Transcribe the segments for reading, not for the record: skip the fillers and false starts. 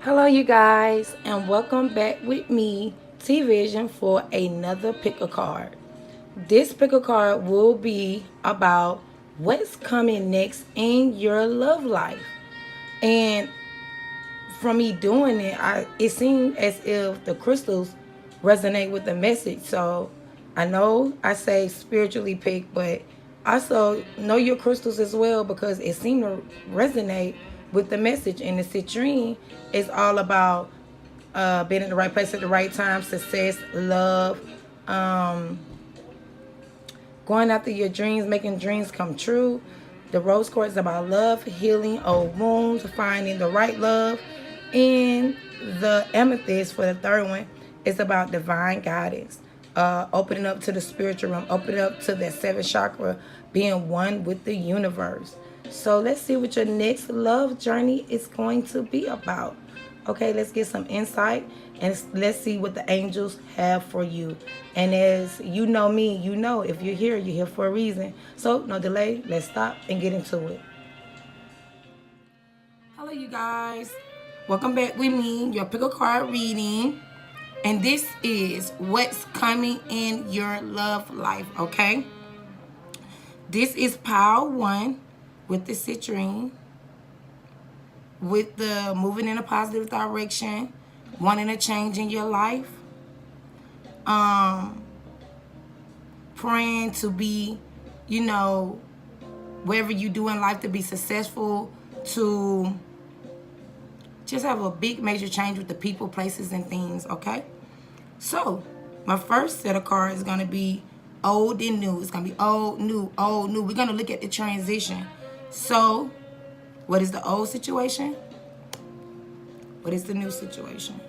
Hello, you guys, and welcome back with me, T Vision, for another pick a card. This pick a card will be about what's coming next in your love life. And from me doing it, it seemed as if the crystals resonate with the message. So I know I say spiritually pick, but also know your crystals as well because it seemed to resonate with the message. And the citrine is all about being in the right place at the right time, success, love, um, going after your dreams, making dreams come true. The rose quartz is about love, healing old wounds, finding the right love. And the amethyst for the third one is about divine guidance, opening up to the spiritual realm, opening up to that seventh chakra, being one with the universe. So let's see what your next love journey is going to be about. Okay, let's get some insight and let's see what the angels have for you. And as you know me, you know if you're here for a reason. So no delay, let's stop and get into it. Hello, you guys. Welcome back with me, your pick a card reading. And this is what's coming in your love life, okay? This is pile one with the citrine, with the moving in a positive direction, wanting a change in your life, praying to be, wherever you do in life to be successful, to just have a big major change with the people, places, and things, okay? So, my first set of cards is going to be old and new. It's going to be old, new, old, new. We're going to look at the transition. So, what is the old situation? What is the new situation?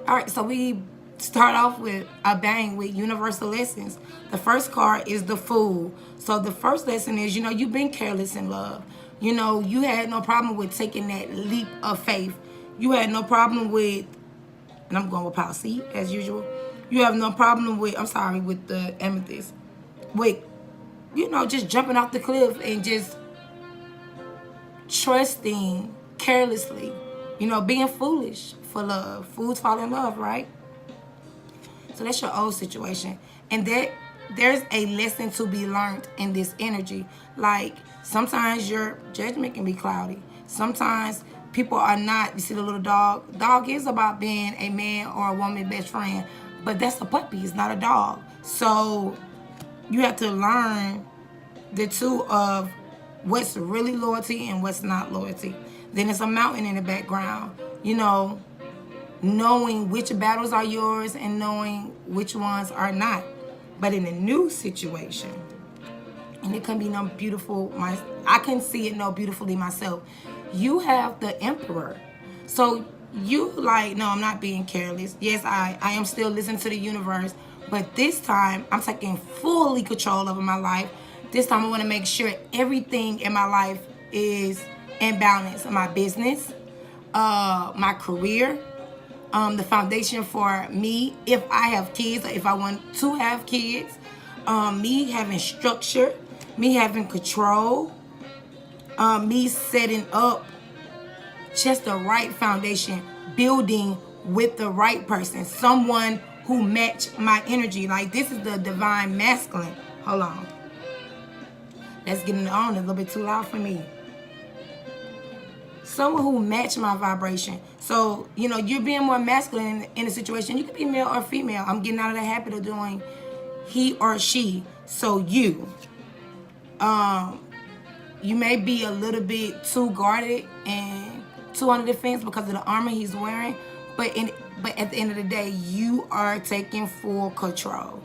All right, so we start off with a bang with universal lessons. The first card is the Fool. So the first lesson is, you've been careless in love. You had no problem with taking that leap of faith. You had no problem with, and I'm going with policy as usual. You have no problem with, with the amethyst. With, just jumping off the cliff and just trusting carelessly. Being foolish for love. Fools fall in love, right? So that's your old situation. And there's a lesson to be learned in this energy. Like, sometimes your judgment can be cloudy. Sometimes people are not, you see the little dog? Dog is about being a man or a woman best friend. But that's a puppy, it's not a dog. So you have to learn the two of what's really loyalty and what's not loyalty. Then there's a mountain in the background. Knowing which battles are yours and knowing which ones are not. But in a new situation, and it can be no beautiful, I can see it no beautifully myself. You have the Emperor. So you no, I'm not being careless. Yes, I am still listening to the universe. But this time, I'm taking fully control over my life. This time, I want to make sure everything in my life is in balance. My business, my career, the foundation for me, if I have kids, or if I want to have kids, me having structure, me having control, me setting up just the right foundation, building with the right person, someone who match my energy. Like, this is the divine masculine. Hold on. Let's get it on. A little bit too loud for me. Someone who match my vibration. So, you're being more masculine in a situation. You could be male or female. I'm getting out of the habit of doing he or she. So you may be a little bit too guarded and too under defense because of the armor he's wearing. But at the end of the day, you are taking full control.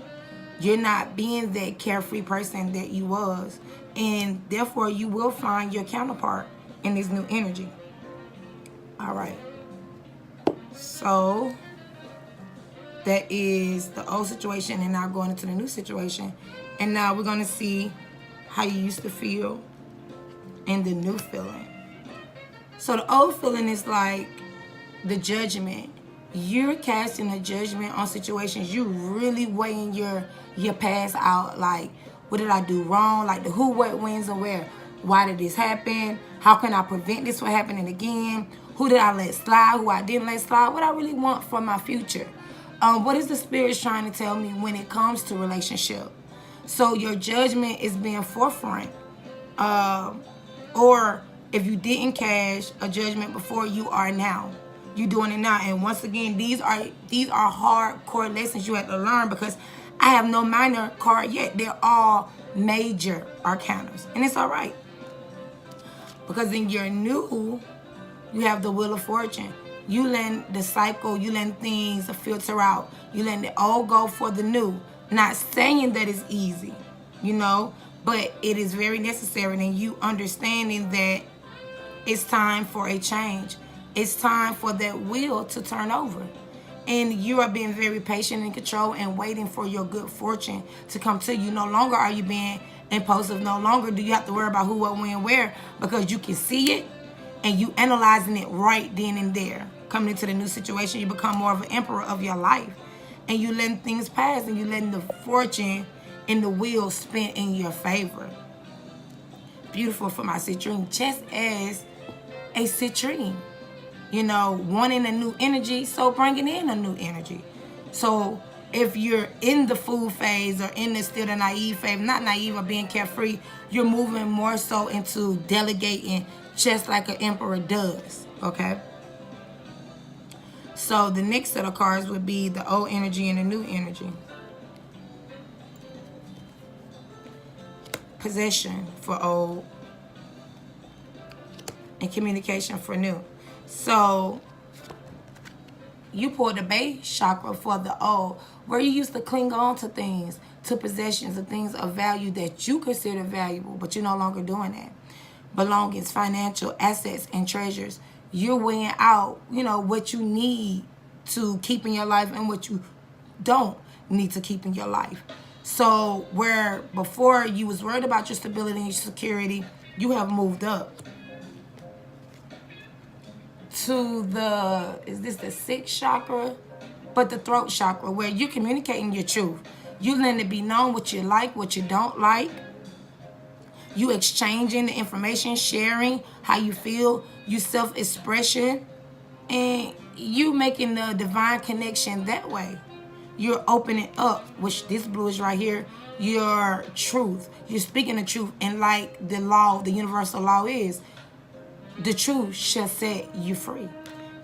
You're not being that carefree person that you was. And therefore, you will find your counterpart in this new energy. All right. So that is the old situation, and now going into the new situation. And now we're going to see how you used to feel and the new feeling. So the old feeling is like the judgment. You're casting a judgment on situations. You're really weighing your past out. Like, what did I do wrong? Like the who, what, when's, and where. Why did this happen? How can I prevent this from happening again? Who did I let slide? Who I didn't let slide? What I really want for my future? What is the spirit trying to tell me when it comes to relationship? So your judgment is being forefront. Or if you didn't cash a judgment before, you are now. You doing it now. And once again, these are hardcore lessons you have to learn, because I have no minor card yet. They're all major arcanas. And it's all right. Because in your new, you have the Wheel of Fortune. You let the cycle, you let things filter out. You let it all go for the new. Not saying that it's easy, you know, but it is very necessary. And you understanding that it's time for a change. It's time for that wheel to turn over. And you are being very patient and control and waiting for your good fortune to come to you. No longer are you being impulsive. No longer do you have to worry about who, what, when, where, because you can see it and you analyzing it right then and there. Coming into the new situation, you become more of an emperor of your life. And you letting things pass, and you letting the fortune and the wheel spin in your favor. Beautiful for my citrine, just as a citrine. You know, wanting a new energy, so bringing in a new energy. So if you're in the fool phase or in the still the naive phase, not naive or being carefree, you're moving more so into delegating, just like an emperor does, okay? So the next set of cards would be the old energy and the new energy. Possession for old and communication for new. So you pulled the base chakra for the old, where you used to cling on to things, to possessions, of things of value that you consider valuable, but you're no longer doing that. Belongings, financial assets, and treasures. You're weighing out, you know, what you need to keep in your life and what you don't need to keep in your life. So where before you was worried about your stability and your security, you have moved up to the, is this the sixth chakra? But the throat chakra, where you're communicating your truth. You letting it be known what you like, what you don't like. You exchanging the information, sharing how you feel, you self-expression, and you making the divine connection that way. You're opening up, which this blue is right here, your truth. You're speaking the truth, and like the law, the universal law is, the truth shall set you free.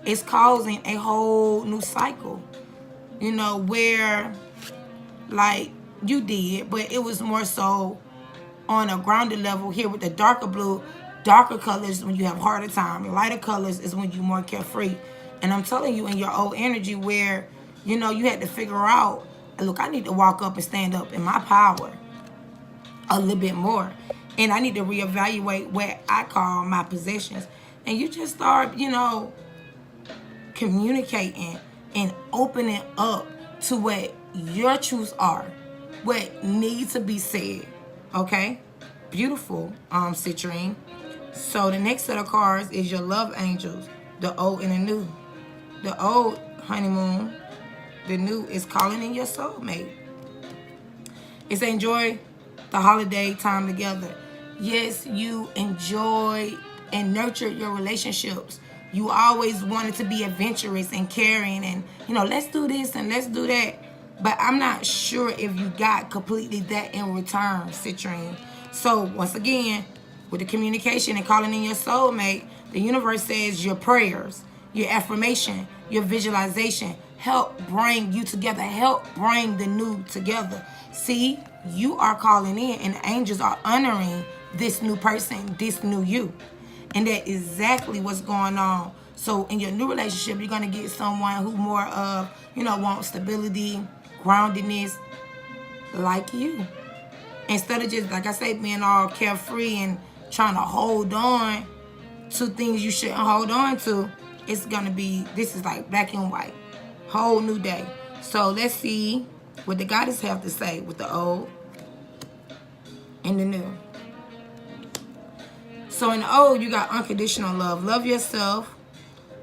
It's causing a whole new cycle, you know, where like you did, but it was more so on a grounded level here with the darker blue. Darker colors when you have harder time. Lighter colors is when you're more carefree. And I'm telling you, in your old energy where, you know, you had to figure out, look, I need to walk up and stand up in my power a little bit more. And I need to reevaluate what I call my possessions. And you just start, you know, communicating and opening up to what your truths are, what needs to be said. Okay? Beautiful, Citrine. So the next set of cards is your love angels, the old and the new. The old, honeymoon. The new is calling in your soulmate. It's enjoy the holiday time together. Yes, you enjoy and nurture your relationships. You always wanted to be adventurous and caring and, you know, let's do this and let's do that. But I'm not sure if you got completely that in return, Citrine. So once again, with the communication and calling in your soulmate, the universe says your prayers, your affirmation, your visualization help bring you together, help bring the new together. See, you are calling in and the angels are honoring this new person, this new you. And that's exactly what's going on. So in your new relationship, you're going to get someone who more of, you know, wants stability, groundedness, like you. Instead of just, like I say, being all carefree and trying to hold on to things you shouldn't hold on to, it's going to be, this is like black and white. Whole new day. So let's see what the goddess have to say with the old and the new. So in the old, you got unconditional love. Love yourself,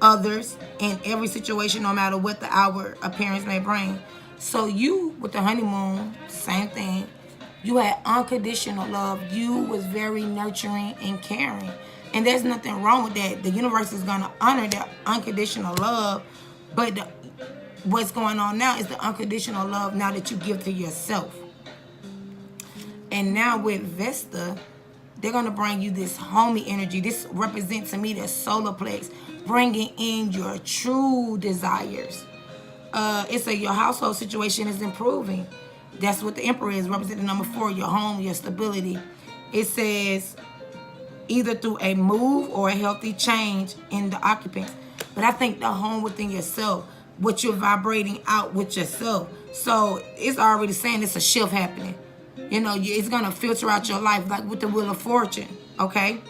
others, in every situation, no matter what the outward appearance may bring. So you, with the honeymoon, same thing. You had unconditional love. You was very nurturing and caring. And there's nothing wrong with that. The universe is going to honor that unconditional love. But what's going on now is the unconditional love now that you give to yourself. And now with Vesta, they're going to bring you this homey energy. This represents to me the solar plex, bringing in your true desires. It's your household situation is improving. That's what the Emperor is, representing number 4, your home, your stability. It says either through a move or a healthy change in the occupants. But I think the home within yourself, what you're vibrating out with yourself. So it's already saying it's a shift happening. You know, it's going to filter out your life like with the Wheel of Fortune, okay?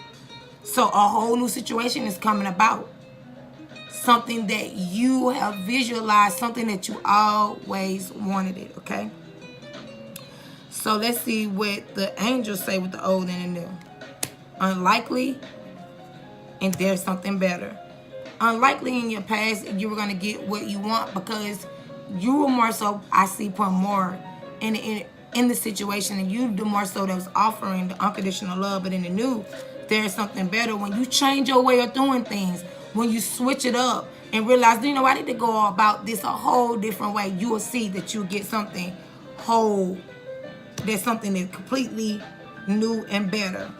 So a whole new situation is coming about. Something that you have visualized, something that you always wanted it, okay? So let's see what the angels say with the old and the new. Unlikely, and there's something better. Unlikely in your past, you were going to get what you want because you were more so, I see, put more in the situation, and you do more so that was offering the unconditional love. But in the new, there's something better. When you change your way of doing things, when you switch it up and realize, you know, I need to go about this a whole different way, you will see that you get something whole. There's something that's completely new and better.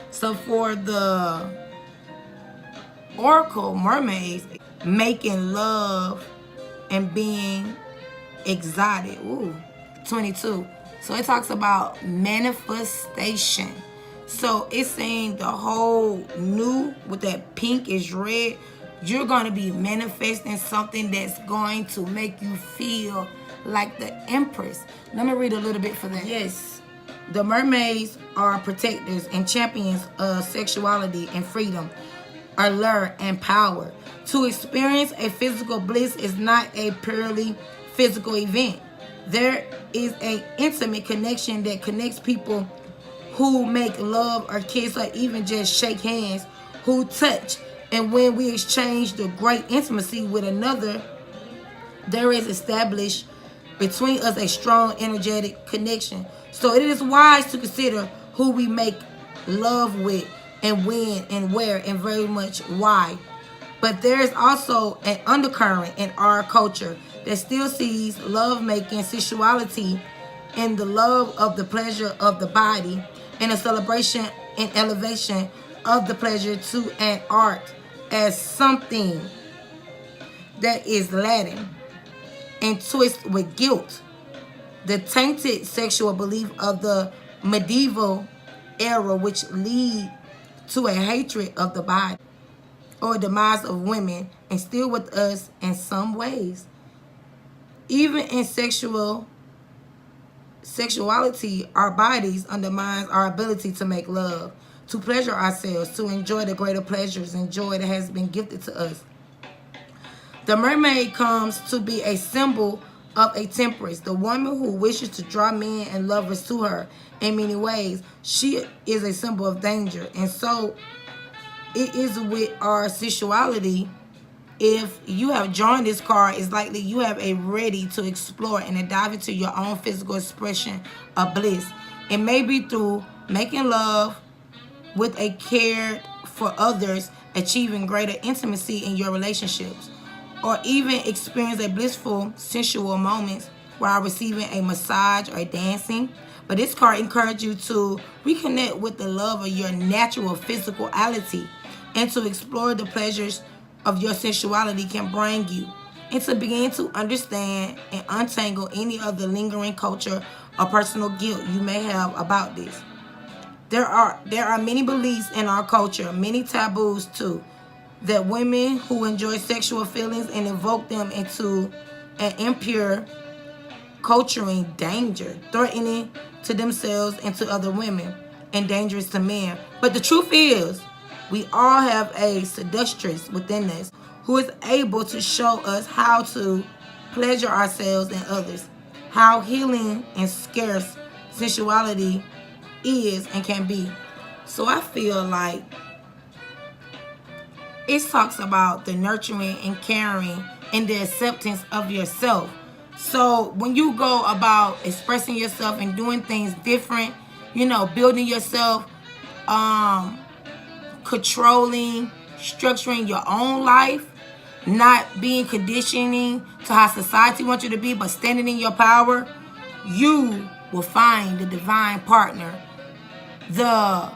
So for the Oracle mermaids, making love and being exotic. Ooh, 22. So it talks about manifestation. So it's saying the whole new with that pinkish red, you're going to be manifesting something that's going to make you feel like the Empress. Let me read a little bit for that. Yes. The mermaids are protectors and champions of sexuality and freedom, allure and power. To experience a physical bliss is not a purely physical event. There is an intimate connection that connects people who make love or kiss or even just shake hands, who touch. And when we exchange the great intimacy with another, there is established between us a strong energetic connection. So it is wise to consider who we make love with and when and where and very much why. But there is also an undercurrent in our culture that still sees love-making sensuality in the love of the pleasure of the body and a celebration and elevation of the pleasure to an art as something that is Latin and twist with guilt. The tainted sexual belief of the medieval era, which lead to a hatred of the body or demise of women, and still with us in some ways. Even in sexuality, our bodies undermines our ability to make love, to pleasure ourselves, to enjoy the greater pleasures and joy that has been gifted to us. The mermaid comes to be a symbol of a temperance, the woman who wishes to draw men and lovers to her in many ways. She is a symbol of danger. And so it is with our sexuality. If you have drawn this card, it's likely you have a ready to explore and to dive into your own physical expression of bliss. It may be through making love with a care for others, achieving greater intimacy in your relationships, or even experience a blissful sensual moments while receiving a massage or dancing. But this card encourages you to reconnect with the love of your natural physicality and to explore the pleasures of your sensuality can bring you, and to begin to understand and untangle any of the lingering culture or personal guilt you may have about this. There are many beliefs in our culture, many taboos too, that women who enjoy sexual feelings and invoke them into an impure culturing danger, threatening to themselves and to other women, and dangerous to men. But the truth is, we all have a seductress within us who is able to show us how to pleasure ourselves and others, how healing and scarce sensuality is and can be. So I feel like it talks about the nurturing and caring and the acceptance of yourself. So when you go about expressing yourself and doing things different, building yourself, controlling, structuring your own life, not being conditioning to how society wants you to be, but standing in your power, you will find the divine partner, the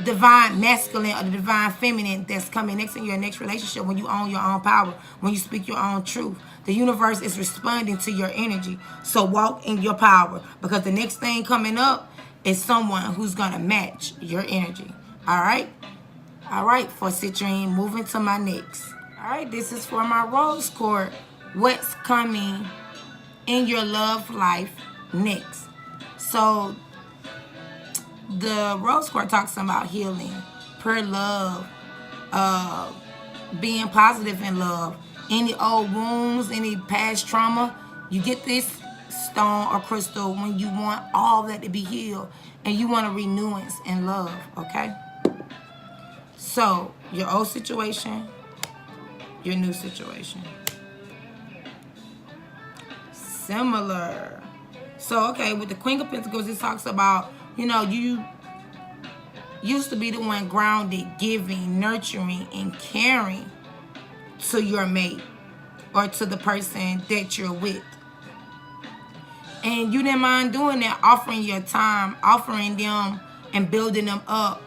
divine masculine or the divine feminine that's coming next in your next relationship when you own your own power, when you speak your own truth. The universe is responding to your energy. So walk in your power, because the next thing coming up is someone who's going to match your energy. All right? All right, for Citrine, moving to my next. All right, this is for my rose quartz. What's coming in your love life next? So the rose quartz talks about healing, pure love, being positive in love. Any old wounds, any past trauma, you get this stone or crystal when you want all that to be healed and you want a renewance in love, okay? So, your old situation, your new situation. Similar. So, okay, with the Queen of Pentacles, it talks about, you used to be the one grounded, giving, nurturing, and caring to your mate or to the person that you're with. And you didn't mind doing that, offering your time, offering them and building them up,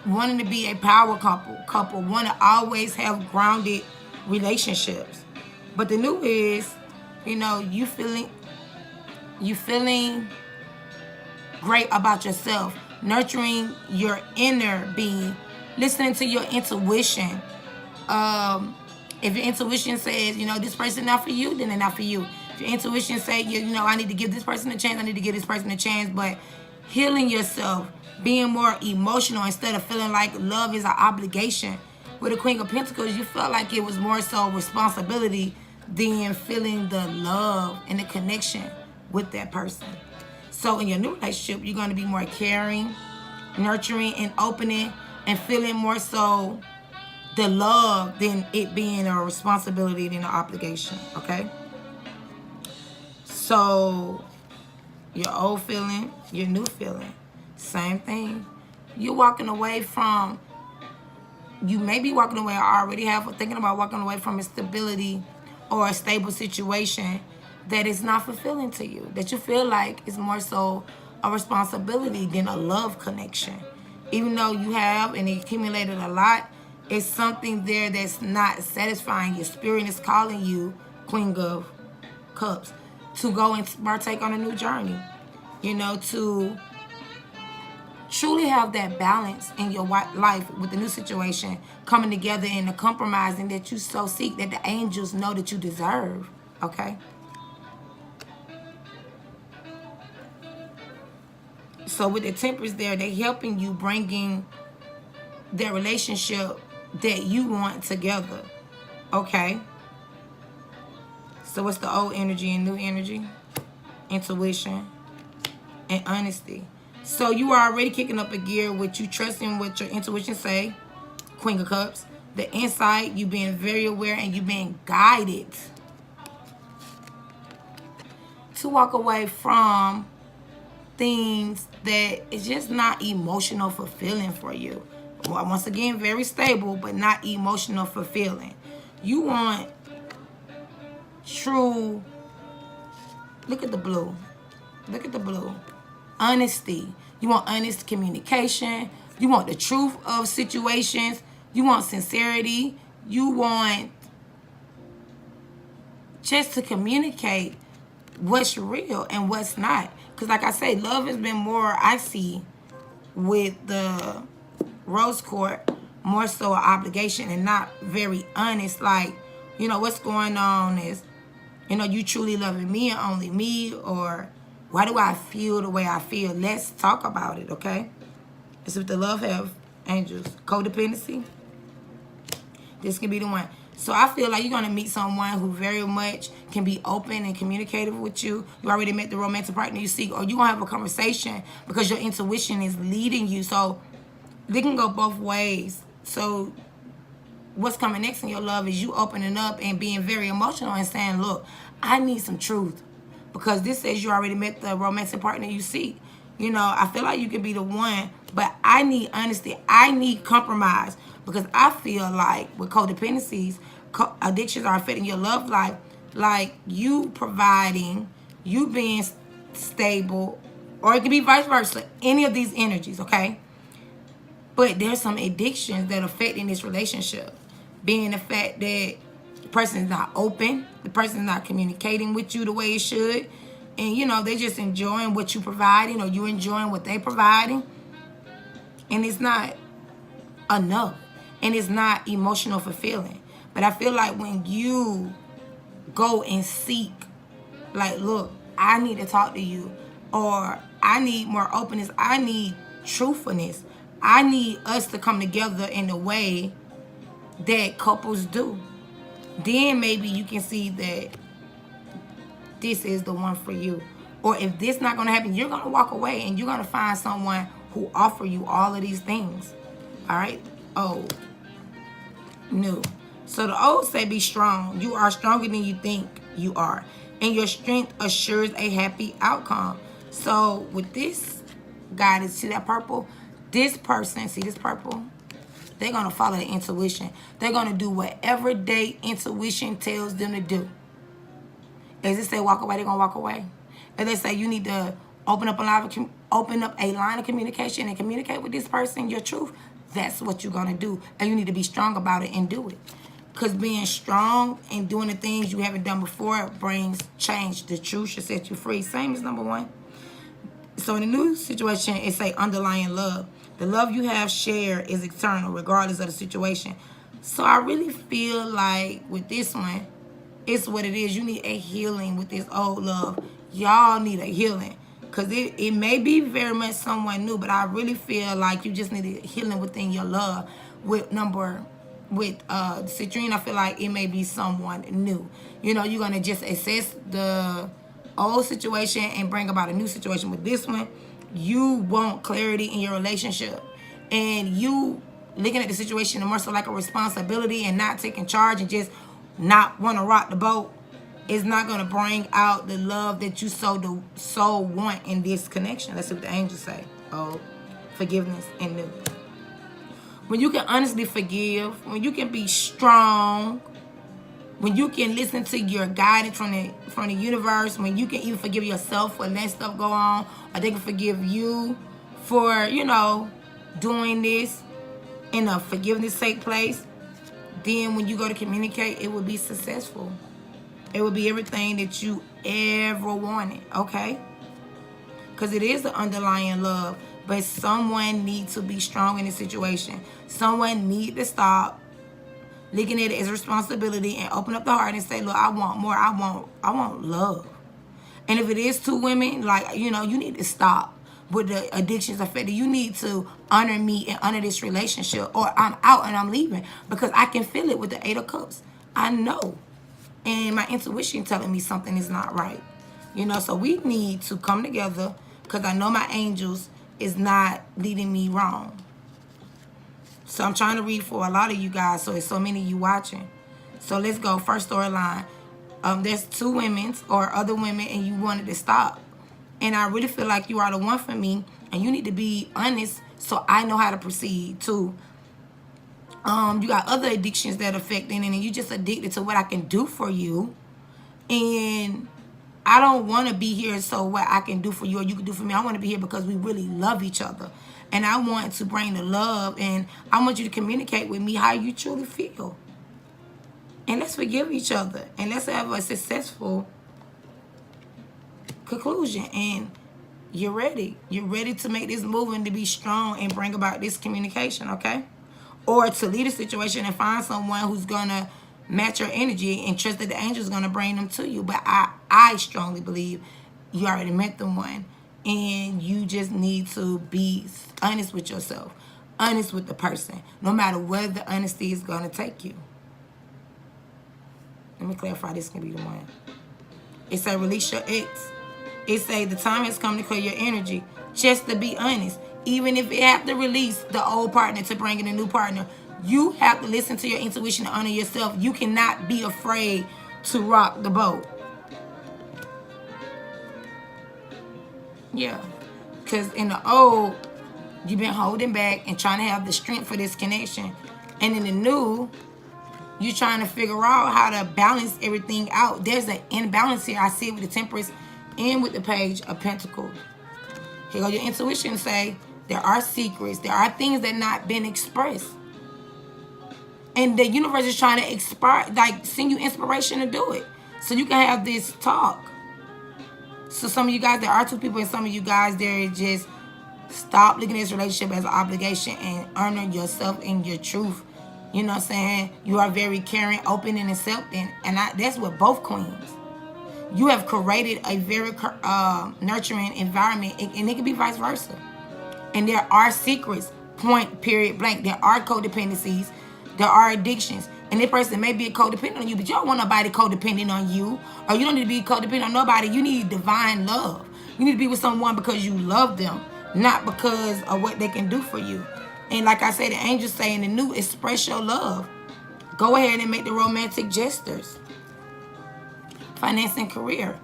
wanting to be a power couple, want to always have grounded relationships. But the new is, you feeling great about yourself, nurturing your inner being, listening to your intuition. If your intuition says, this person not for you, then they're not for you. If your intuition says, I need to give this person a chance, I need to give this person a chance, but healing yourself, being more emotional instead of feeling like love is an obligation. With the Queen of Pentacles, you felt like it was more so responsibility than feeling the love and the connection with that person. So in your new relationship, you're going to be more caring, nurturing, and opening, and feeling more so the love than it being a responsibility than an obligation, okay? So your old feeling, your new feeling, same thing. You're walking away from, you may be walking away, or already have, or thinking about walking away from a stability or a stable situation that is not fulfilling to you, that you feel like is more so a responsibility than a love connection. Even though you have and accumulated a lot, it's something there that's not satisfying. Your spirit is calling you, Queen of Cups, to go and partake on a new journey. To truly have that balance in your life with the new situation coming together and the compromising that you so seek, that the angels know that you deserve, okay? So with the Temperance there, they're helping you bringing that relationship that you want together, okay? So what's the old energy and new energy? Intuition and honesty. So you are already kicking up a gear with you trusting what your intuition say, Queen of Cups. The insight, you being very aware and you being guided to walk away from things that is just not emotional fulfilling for you. Well, once again, very stable, but not emotional fulfilling. You want true, look at the blue. Look at the blue. Honesty. You want honest communication. You want the truth of situations. You want sincerity. You want just to communicate what's real and what's not. Because like I say, love has been more, I see, with the rose quartz, more so an obligation and not very honest. Like, what's going on is, you truly loving me and only me, or why do I feel the way I feel? Let's talk about it, okay? It's with the love have angels. Codependency. This can be the one. So I feel like you're going to meet someone who very much can be open and communicative with you. You already met the romantic partner you seek, or you're going to have a conversation because your intuition is leading you. So they can go both ways. So what's coming next in your love is you opening up and being very emotional and saying, look, I need some truth. Because this says you already met the romantic partner you seek. You know, I feel like you could be the one, but I need honesty. I need compromise because I feel like with codependencies, addictions are affecting your love life. Like you providing, you being stable, or it could be vice versa. Any of these energies, okay? But there's some addictions that affect in this relationship. Being the fact that the person is not open, the person is not communicating with you the way it should, and you know, they just enjoying what you providing or you enjoying what they providing. And it's not enough. And it's not emotional fulfilling. But I feel like when you go and seek, like, look, I need to talk to you, or I need more openness, I need truthfulness, I need us to come together in the way that couples do, then maybe you can see that this is the one for you. Or if this not going to happen, you're going to walk away and you're going to find someone who offer you all of these things. All right? Old. New. So the old say be strong. You are stronger than you think you are. And your strength assures a happy outcome. So with this guidance, see that purple? This person, see this purple? They're going to follow their intuition. They're going to do whatever their intuition tells them to do. As it say walk away, they're going to walk away. If they say you need to open up a line of communication and communicate with this person your truth, that's what you're going to do. And you need to be strong about it and do it. Because being strong and doing the things you haven't done before brings change. The truth should set you free. Same as number one. So in the new situation, it say underlying love. The love you have shared is eternal regardless of the situation. So I really feel like with this one, it's what it is. You need a healing with this old love. Y'all need a healing. Because it may be very much someone new, but I really feel like you just need a healing within your love. With Citrine, I feel like it may be someone new. You know, you're going to just assess the old situation and bring about a new situation. With this one, you want clarity in your relationship. And you looking at the situation more so like a responsibility and not taking charge and just not want to rock the boat is not going to bring out the love that you so want in this connection. Let's see what the angels say. Oh, forgiveness and new. When you can honestly forgive, when you can be strong, when you can listen to your guidance from the universe, when you can even forgive yourself for letting stuff go on, or they can forgive you for, you know, doing this in a forgiveness take place, then when you go to communicate, it will be successful. It will be everything that you ever wanted, okay? Because it is the underlying love. But someone needs to be strong in this situation. Someone needs to stop looking at it as responsibility and open up the heart and say, look, I want more. I want love. And if it is two women, like, you know, you need to stop with the addictions affected. You need to honor me and honor this relationship, or I'm out and I'm leaving, because I can feel it with the 8 of Cups. I know. And my intuition telling me something is not right. You know, so we need to come together, because I know my angels is not leading me wrong. So I'm trying to read for a lot of you guys, so it's so many of you watching. So let's go. First storyline. There's 2 women or other women, and you wanted to stop. And I really feel like you are the one for me, and you need to be honest so I know how to proceed too. You got other addictions that affect it, and you just addicted to what I can do for you. And I don't want to be here so what I can do for you or you can do for me. I want to be here because we really love each other. And I want to bring the love, and I want you to communicate with me how you truly feel. And let's forgive each other, and let's have a successful conclusion. And you're ready. You're ready to make this move and to be strong and bring about this communication, okay? Or to leave a situation and find someone who's going to match your energy and trust that the angel's going to bring them to you. But I strongly believe you already met the one, and you just need to be honest with yourself, honest with the person, no matter where the honesty is going to take you. Let me clarify, this can be the one. It say release your ex. It say the time has come to clear your energy. Just to be honest. Even if it have to release the old partner to bring in a new partner, you have to listen to your intuition and honor yourself. You cannot be afraid to rock the boat. Yeah. Because in the old, you've been holding back and trying to have the strength for this connection. And in the new, you're trying to figure out how to balance everything out. There's an imbalance here. I see it with the Temperance and with the Page of Pentacles. Here go your intuition say, there are secrets. There are things that not been expressed. And the universe is trying to send you inspiration to do it. So you can have this talk. So some of you guys, there are two people, and some of you guys, there just stop looking at this relationship as an obligation and honor yourself and your truth. You know what I'm saying? You are very caring, open, and accepting. And that's what both queens. You have created a very nurturing environment, and it can be vice versa. And there are secrets, point, period, blank. There are codependencies. There are addictions. And this person may be codependent on you, but you don't want nobody codependent on you. Or you don't need to be codependent on nobody. You need divine love. You need to be with someone because you love them, not because of what they can do for you. And like I said, the angels say in the new, express your love. Go ahead and make the romantic gestures. Finance and career.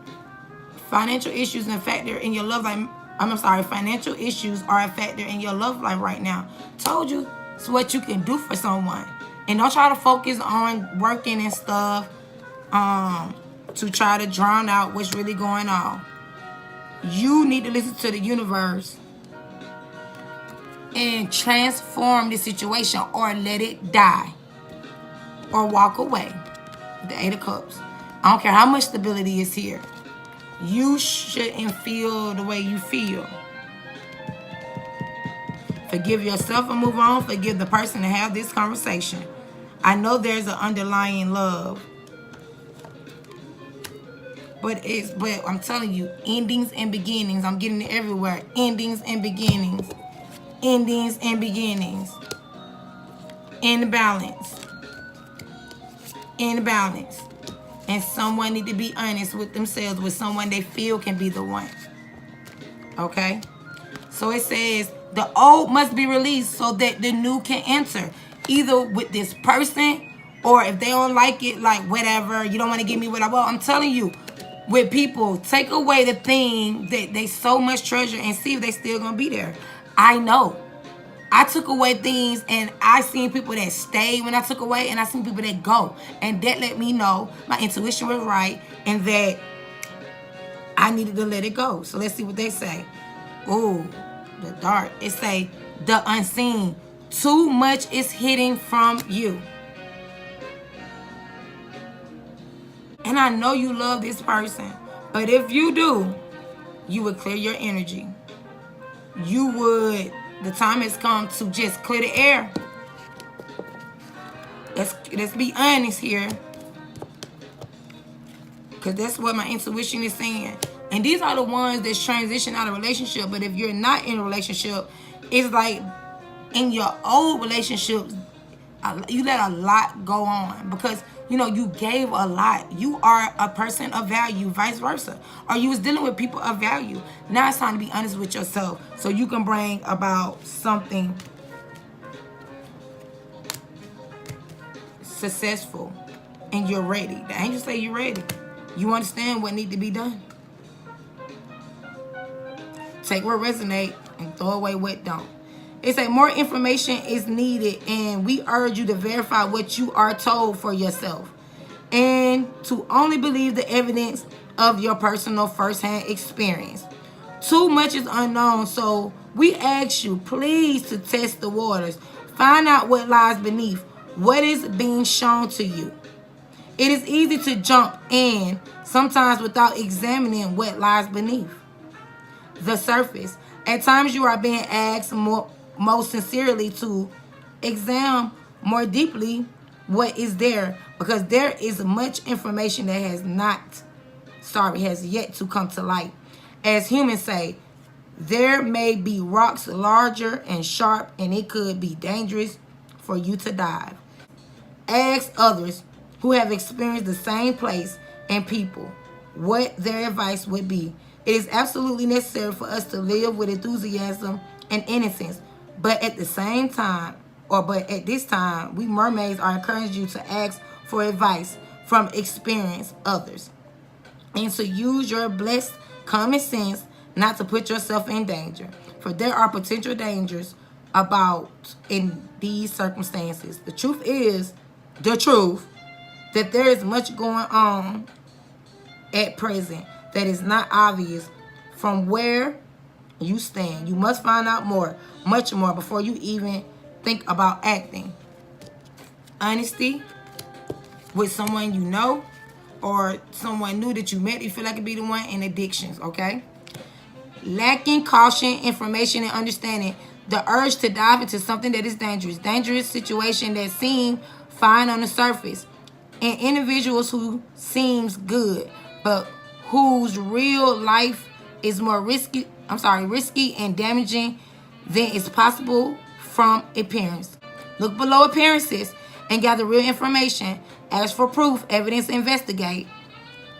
Financial issues and a factor in your love life. Financial issues are a factor in your love life right now. Told you, it's what you can do for someone. And don't try to focus on working and stuff to try to drown out what's really going on. You need to listen to the universe and transform the situation, or let it die, or walk away. The Eight of Cups. I don't care how much stability is here. You shouldn't feel the way you feel. Forgive yourself and move on. Forgive the person to have this conversation. I know there's an underlying love. But I'm telling you, endings and beginnings. I'm getting it everywhere. Endings and beginnings. Endings and beginnings. In balance. In balance. And someone need to be honest with themselves, with someone they feel can be the one. Okay? So it says, the old must be released so that the new can enter. Either with this person, or if they don't like it, like whatever, you don't want to give me what I want. I'm telling you, with people, take away the thing that they so much treasure and see if they still going to be there. I know. I took away things, and I seen people that stayed when I took away, and I seen people that go. And that let me know my intuition was right and that I needed to let it go. So let's see what they say. Ooh, the dark. It say, the unseen. Too much is hidden from you. And I know you love this person. But if you do, you would clear your energy. You would... The time has come to just clear the air. Let's be honest here. Because that's what my intuition is saying. And these are the ones that transition out of relationship. But if you're not in a relationship, it's like in your old relationships, you let a lot go on. Because, you know, you gave a lot. You are a person of value, vice versa. Or you was dealing with people of value. Now it's time to be honest with yourself so you can bring about something successful and you're ready. The angels say you're ready. You understand what needs to be done. Take what resonate and throw away what don't. It say more information is needed, and we urge you to verify what you are told for yourself and to only believe the evidence of your personal first-hand experience. Too much is unknown, so we ask you please to test the waters. Find out what lies beneath, what is being shown to you. It is easy to jump in sometimes without examining what lies beneath the surface. At times you are being asked most sincerely to examine more deeply what is there, because there is much information that has yet to come to light. As humans say, there may be rocks larger and sharp, and it could be dangerous for you to dive. Ask others who have experienced the same place and people what their advice would be. It is absolutely necessary for us to live with enthusiasm and innocence, but at this time, we mermaids are encouraging you to ask for advice from experienced others and to use your blessed common sense not to put yourself in danger. For there are potential dangers about in these circumstances. The truth is, the truth, that there is much going on at present that is not obvious from where you stand. You must find out more, much more, before you even think about acting. Honesty with someone you know or someone new that you met, you feel like it be the one, and addictions, okay? Lacking caution, information, and understanding. The urge to dive into something that is dangerous. Dangerous situation that seem fine on the surface. And individuals who seems good, but whose real life is more risky and damaging than is possible from appearance. Look below appearances and gather real information. Ask for proof, evidence, investigate.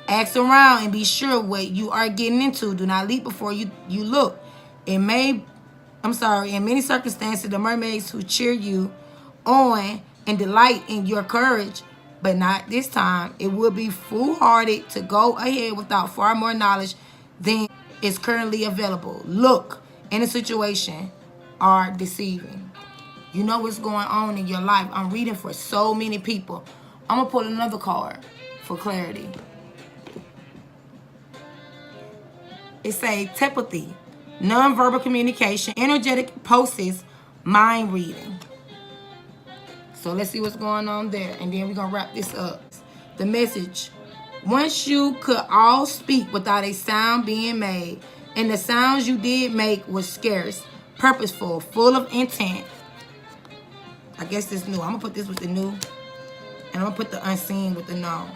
Ask around and be sure what you are getting into. Do not leap before you look. In many circumstances, the mermaids who cheer you on and delight in your courage, but not this time. It would be foolhardy to go ahead without far more knowledge than is currently available. Look in a situation are deceiving. You know what's going on in your life. I'm reading for so many people. I'm going to pull another card for clarity. It says telepathy, nonverbal communication, energetic pulses, mind reading. So let's see what's going on there. And then we're going to wrap this up. The message. Once you could all speak without a sound being made, and the sounds you did make was scarce, purposeful, full of intent. I guess this new. I'm going to put this with the new. And I'm going to put the unseen with the known.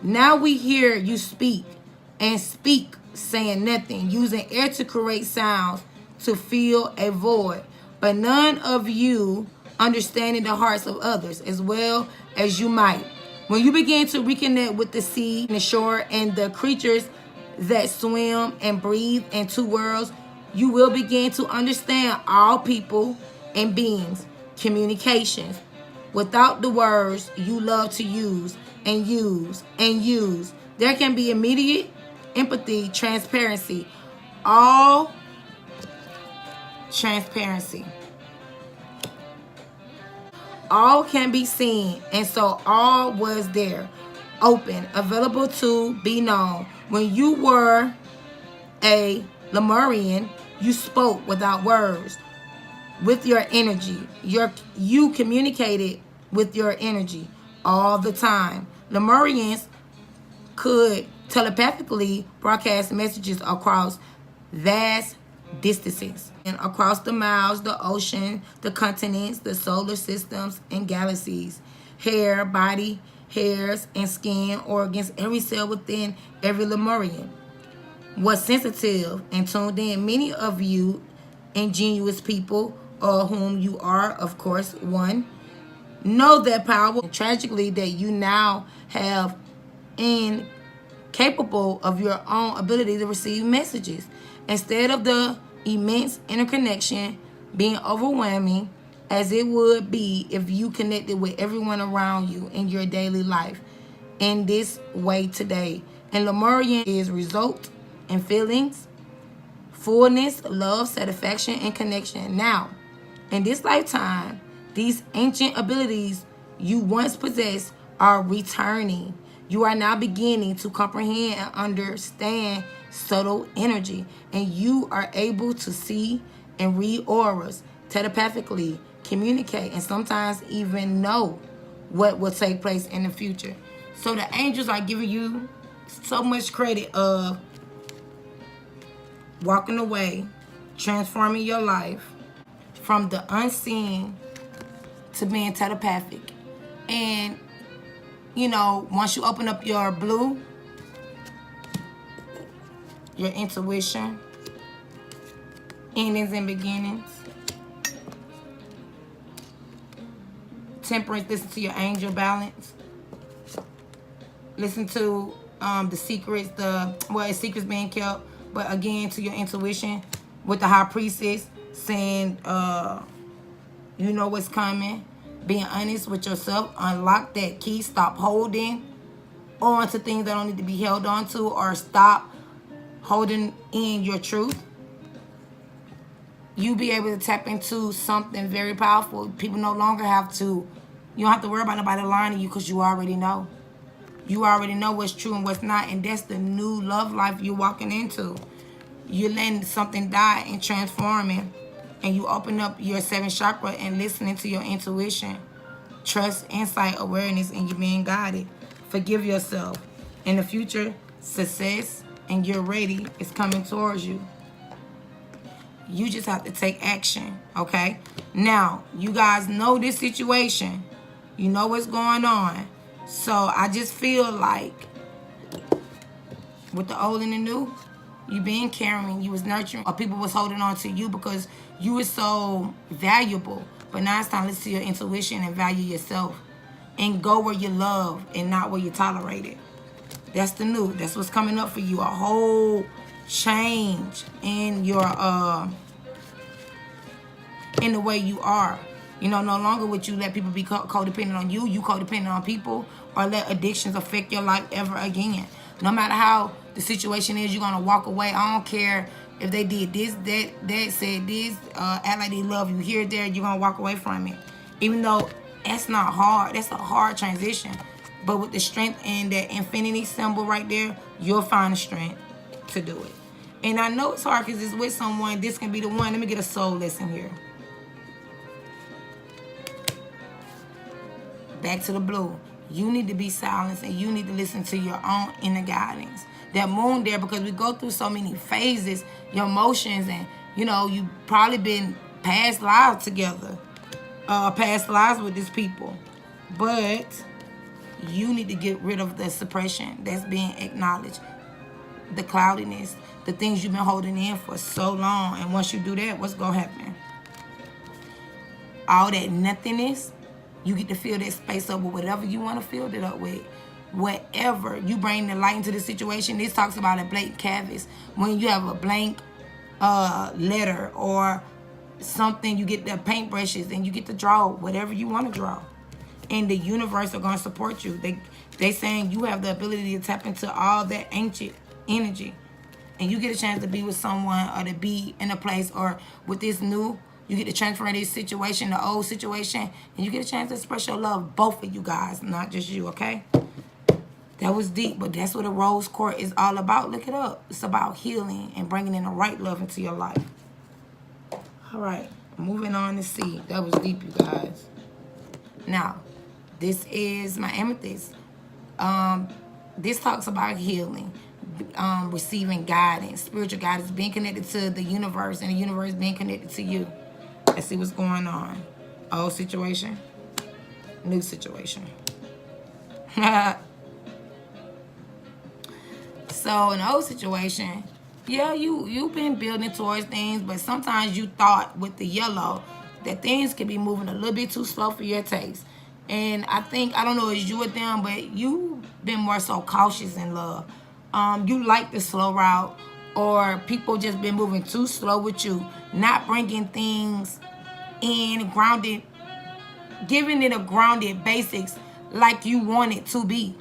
Now we hear you speak, and speak saying nothing, using air to create sounds to fill a void. But none of you understanding the hearts of others as well as you might. When you begin to reconnect with the sea, the shore, and the creatures that swim and breathe in two worlds, you will begin to understand all people and beings, communications, without the words you love to use and use and use. There can be immediate empathy, transparency, all transparency. All can be seen, and so all was there, open, available to be known. When you were a Lemurian, you spoke without words, with your energy. You communicated with your energy all the time. Lemurians could telepathically broadcast messages across vast distances and across the miles, the ocean, the continents, the solar systems, and galaxies. Hair, body, hairs, and skin, organs, every cell within every Lemurian was sensitive and tuned in. Many of you ingenuous people, whom you are, of course, one, know that power. Tragically, that you now have incapable of your own ability to receive messages. Instead of the immense interconnection being overwhelming as it would be if you connected with everyone around you in your daily life in this way today. And Lemurian is result in feelings, fullness, love, satisfaction, and connection. Now, in this lifetime, these ancient abilities you once possessed are returning. You are now beginning to comprehend and understand subtle energy, and you are able to see and read auras, telepathically communicate, and sometimes even know what will take place in the future. So the angels are giving you so much credit of walking away, transforming your life from the unseen to being telepathic. And you know, once you open up your blue, your intuition, endings and beginnings, temperance, listen to your angel balance, listen to the secrets, it's secrets being kept, but again, to your intuition with the high priestess saying, you know what's coming. Being honest with yourself, unlock that key, stop holding on to things that don't need to be held on to, or stop holding in your truth, you be able to tap into something very powerful. People no longer have to, you don't have to worry about nobody lying to you because you already know. You already know what's true and what's not, and that's the new love life you're walking into. You're letting something die and transforming, and you open up your 7th chakra and listening to your intuition, trust, insight, awareness, and you're being guided. Forgive yourself. In the future, success and you're ready is coming towards you. You just have to take action, okay? Now, you guys know this situation. You know what's going on. So I just feel like with the old and the new, you been caring, you was nurturing, or people was holding on to you because you were so valuable. But now it's time to listen to your intuition and value yourself. And go where you love and not where you tolerate it. That's the new. That's what's coming up for you. A whole change in your in the way you are. You know, no longer would you let people be codependent on you. You codependent on people, or let addictions affect your life ever again. No matter how the situation is, you're gonna walk away. I don't care if they did this, that said this, act like they love you here, there. You're gonna walk away from it, even though that's not hard. That's a hard transition. But with the strength and that infinity symbol right there, you'll find the strength to do it. And I know it's hard because it's with someone. This can be the one. Let me get a soul lesson here. Back to the blue. You need to be silenced and you need to listen to your own inner guidance. That moon there, because we go through so many phases, your emotions, and you know, you probably been past lives together, past lives with these people. But you need to get rid of the suppression that's being acknowledged, the cloudiness, the things you've been holding in for so long. And once you do that, what's gonna happen? All that nothingness, you get to fill that space up with whatever you want to fill it up with. Whatever. You bring the light into the situation. This talks about a blank canvas. When you have a blank letter or something, you get the paintbrushes and you get to draw whatever you want to draw. And the universe are going to support you. They saying you have the ability to tap into all that ancient energy. And you get a chance to be with someone or to be in a place, or with this new, you get to transfer this situation, the old situation, and you get a chance to express your love, both of you guys, not just you, okay? That was deep, but that's what a rose quartz is all about. Look it up. It's about healing and bringing in the right love into your life. All right, moving on to C. That was deep, you guys. Now, this is my amethyst. This talks about healing, receiving guidance, spiritual guidance, being connected to the universe, and the universe being connected to you. Let's see what's going on. Old situation, new situation. So in the old situation, yeah, you've been building towards things, but sometimes you thought with the yellow that things could be moving a little bit too slow for your taste. And I think, I don't know, it's you or them, but you've been more so cautious in love. You like the slow route, or people just been moving too slow with you, not bringing things in grounded, giving it a grounded basics like you want it to be.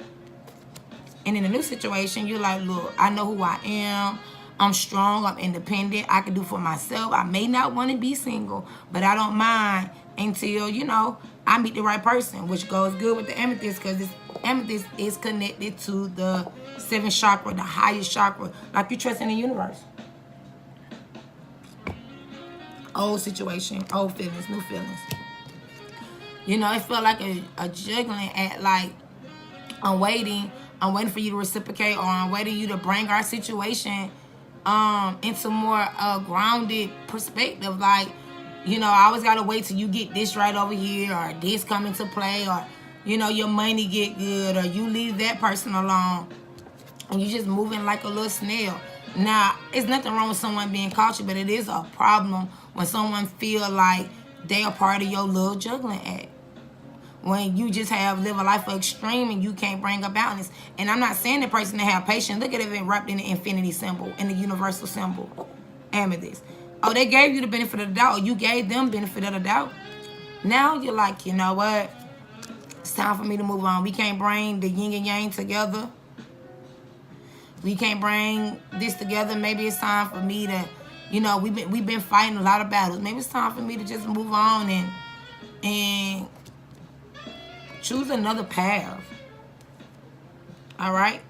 And in a new situation, you're like, look, I know who I am. I'm strong. I'm independent. I can do for myself. I may not want to be single, but I don't mind until, you know, I meet the right person, which goes good with the amethyst, because this amethyst is connected to the 7th chakra, the highest chakra, like you trust in the universe. Old situation, old feelings, new feelings. You know, it felt like a juggling act, like I'm waiting for you to reciprocate, or I'm waiting you to bring our situation into more grounded perspective. Like, you know, I always gotta wait till you get this right over here, or this come into play, or, you know, your money get good, or you leave that person alone, and you just moving like a little snail. Now, it's nothing wrong with someone being cautious, but it is a problem when someone feel like they are part of your little juggling act. When you just live a life of extreme and you can't bring a balance. And I'm not saying the person to have patience. Look at it wrapped in the infinity symbol and the universal symbol, amethyst. Oh, they gave you the benefit of the doubt, or you gave them benefit of the doubt. Now you're like, you know what? It's time for me to move on. We can't bring the yin and yang together. we can't bring this together. Maybe it's time for me to, we've been fighting a lot of battles. Maybe it's time for me to just move on and choose another path. All right?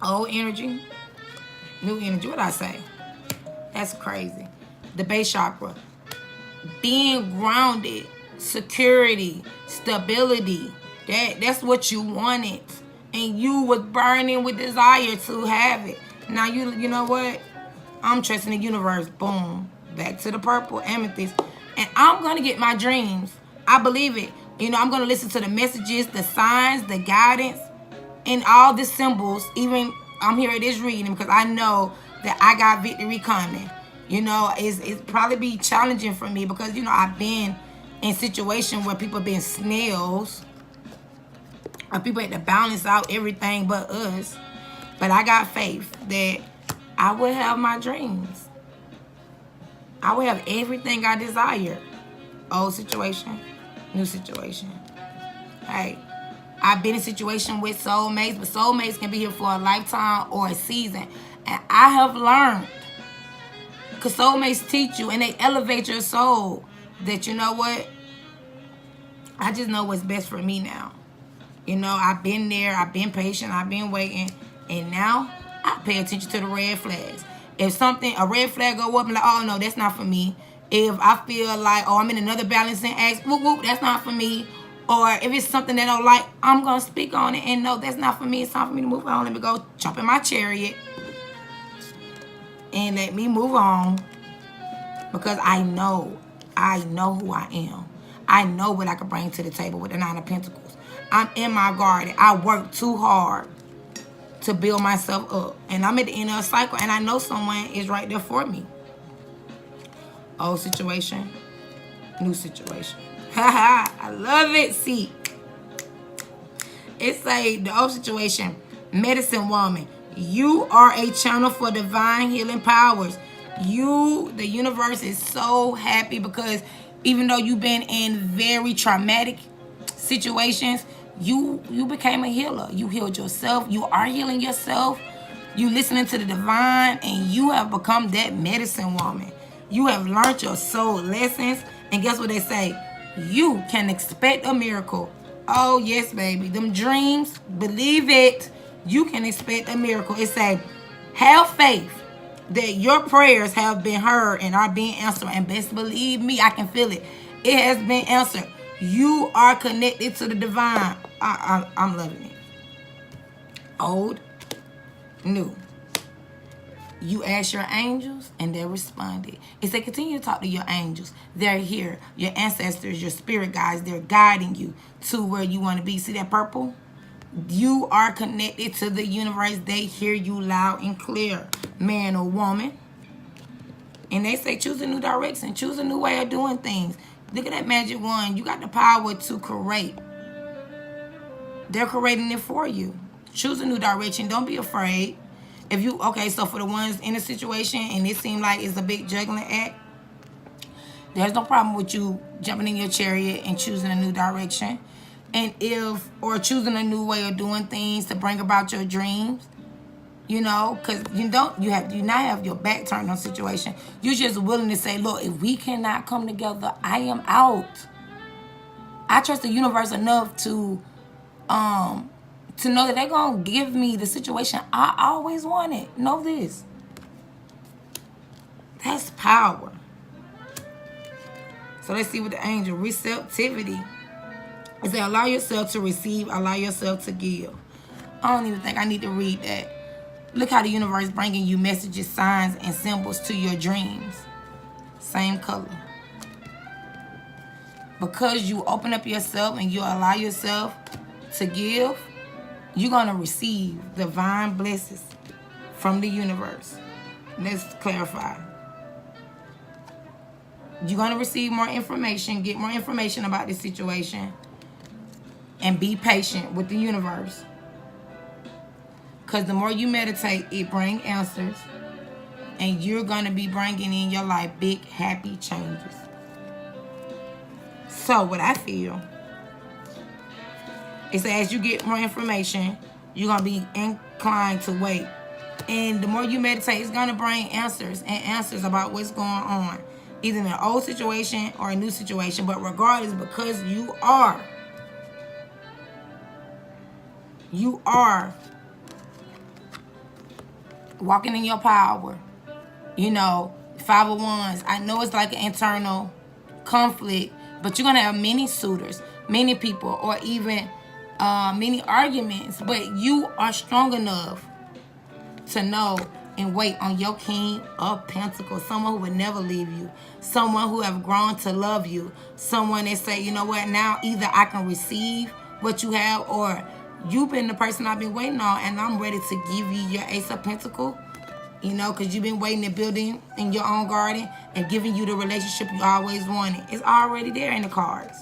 Old energy, new energy. What I say? That's crazy. The base chakra. Being grounded, security, stability. That's what you wanted. And you was burning with desire to have it. Now you know what? I'm trusting the universe. Boom. Back to the purple amethyst. And I'm gonna get my dreams. I believe it. I'm gonna listen to the messages, the signs, the guidance, and all the symbols. Even I'm here at this reading because I know that I got victory coming. It's probably be challenging for me because I've been in situations where people have been snails. Or people had to balance out everything but us. But I got faith that I will have my dreams. I will have everything I desire. Old situation, new situation. Hey, I've been in a situation with soulmates, but soulmates can be here for a lifetime or a season. And I have learned, because soulmates teach you and they elevate your soul, that you know what? I just know what's best for me now. I've been there, I've been patient, I've been waiting, and now I pay attention to the red flags. If a red flag go up, I'm like, oh no, that's not for me. If I feel like, oh, I'm in another balancing act, whoop, whoop, that's not for me. Or if it's something that I don't like, I'm going to speak on it and no, that's not for me. It's time for me to move on. Let me go jump in my chariot and let me move on, because I know who I am. I know what I can bring to the table with the Nine of Pentacles. I'm in my garden. I work too hard to build myself up. And I'm at the end of a cycle, and I know someone is right there for me. Old situation, new situation. I love it. See, it's like the old situation, medicine woman. You are a channel for divine healing powers. The universe is so happy because even though you've been in very traumatic situations, you became a healer. You healed yourself. You are healing yourself. You listening to the divine, and you have become that medicine woman. You have learned your soul lessons, and guess what they say? You can expect a miracle. Oh yes, baby. Them dreams, believe it. You can expect a miracle. It say, have faith that your prayers have been heard and are being answered. And best believe me, I can feel it. It has been answered. You are connected to the divine. I'm loving it. Old, new. You asked your angels and they responded. It said continue to talk to your angels. They're here. Your ancestors, your spirit guides, they're guiding you to where you want to be. See that purple? You are connected to the universe. They hear you loud and clear, man or woman. And they say choose a new direction. Choose a new way of doing things. Look at that magic wand. You got the power to create. They're creating it for you. Choose a new direction. Don't be afraid. So for the ones in a situation and it seems like it's a big juggling act, there's no problem with you jumping in your chariot and choosing a new direction. And or choosing a new way of doing things to bring about your dreams, because you not have your back turned on situation. You're just willing to say, look, if we cannot come together, I am out. I trust the universe enough to know that they're going to give me the situation I always wanted. Know this. That's power. So let's see what the angel, receptivity. It says, allow yourself to receive, allow yourself to give. I don't even think I need to read that. Look how the universe is bringing you messages, signs, and symbols to your dreams. Same color. Because you open up yourself and you allow yourself to give, you're going to receive divine blessings from the universe. Let's clarify. You're going to receive more information, get more information about this situation, and be patient with the universe. Because the more you meditate, it brings answers. And you're going to be bringing in your life big, happy changes. So what I feel is that as you get more information, you're going to be inclined to wait. And the more you meditate, it's going to bring answers and answers about what's going on, either in an old situation or a new situation. But regardless, because you are walking in your power, you know, 501s. I know it's like an internal conflict, but you're going to have many suitors, many people, or even many arguments. But you are strong enough to know and wait on your King of Pentacles, someone who would never leave you, someone who have grown to love you, someone that say, you know what, now either I can receive what you have, or you've been the person I've been waiting on, and I'm ready to give you your Ace of Pentacles, you know, because you've been waiting and building in your own garden and giving you the relationship you always wanted. It's already there in the cards.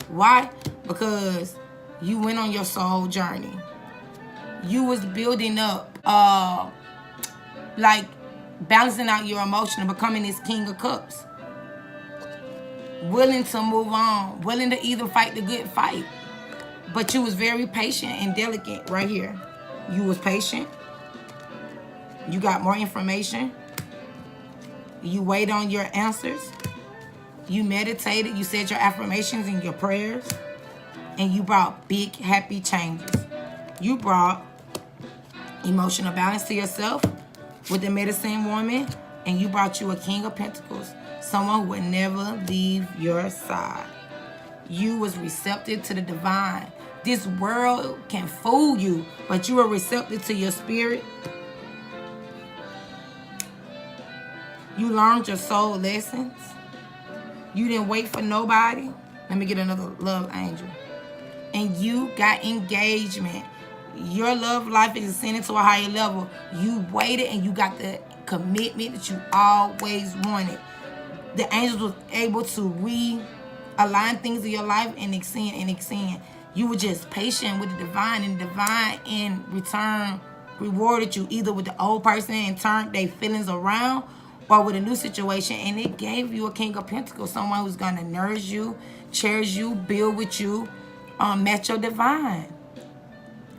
Why? Because you went on your soul journey. You was building up, like balancing out your emotion and becoming this King of Cups. Willing to move on, willing to either fight the good fight. But you was very patient and delicate right here. You was patient. You got more information. You wait on your answers. You meditated. You said your affirmations and your prayers. And you brought big, happy changes. You brought emotional balance to yourself with the medicine woman, and you brought you a King of Pentacles, someone who would never leave your side. You was receptive to the divine. This world can fool you, but you are receptive to your spirit. You learned your soul lessons. You didn't wait for nobody. Let me get another love angel. And you got engagement. Your love life is ascending to a higher level. You waited and you got the commitment that you always wanted. The angels were able to realign things in your life and extend and extend. You were just patient with the divine, and the divine in return rewarded you either with the old person and turned their feelings around, or with a new situation, and it gave you a King of Pentacles, someone who's going to nourish you, cherish you, build with you, match your divine.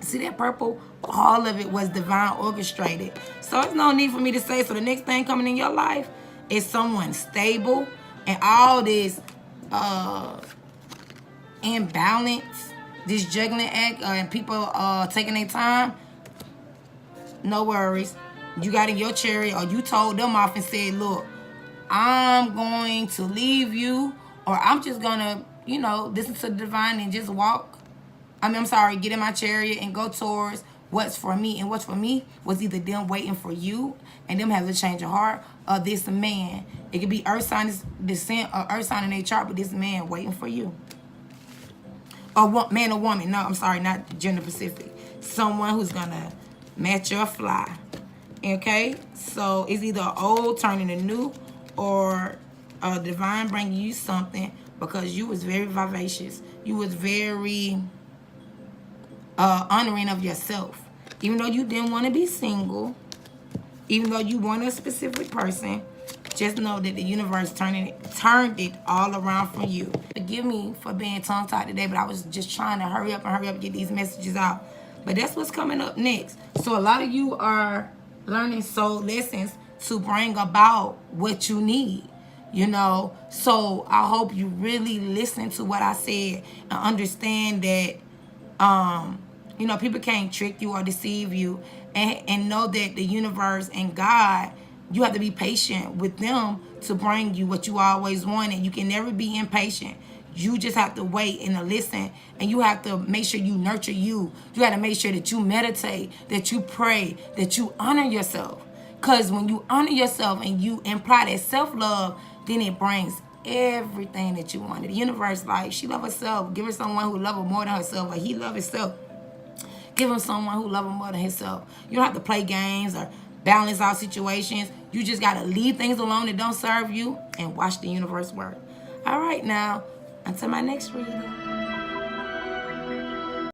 See that purple? All of it was divine orchestrated. So there's no need for me to say. So the next thing coming in your life is someone stable, and all this imbalance, this juggling act, and people taking their time. No worries. You got in your chariot, or you told them off and said, look, I'm going to leave you, or I'm just going to, you know, listen to the divine and just walk. Get in my chariot and go towards what's for me. And what's for me was either them waiting for you and them having a change of heart, or this man. It could be earth sign descent or earth sign in their chart, but this man waiting for you. Or man or woman. No, not gender specific. Someone who's going to match your fly. Okay? So it's either old turning to new, or a divine bringing you something, because you was very vivacious. You was very honoring of yourself. Even though you didn't want to be single, even though you wanted a specific person, just know that the universe turned it all around for you. Forgive me for being tongue-tied today, but I was just trying to hurry up and get these messages out. But that's what's coming up next. So a lot of you are learning soul lessons to bring about what you need, you know. So I hope you really listen to what I said and understand that you know, people can't trick you or deceive you, and know that the universe and God, you have to be patient with them to bring you what you always wanted. You can never be impatient. You just have to wait and listen, and you have to make sure you nurture you. You got to make sure that you meditate, that you pray, that you honor yourself. Because when you honor yourself and you imply that self-love, then it brings everything that you wanted. The universe, like, she love herself. Give her someone who love her more than herself, or he love himself. Give him someone who love him more than himself. You don't have to play games or balance out situations. You just got to leave things alone that don't serve you and watch the universe work. All right, now, until my next reading.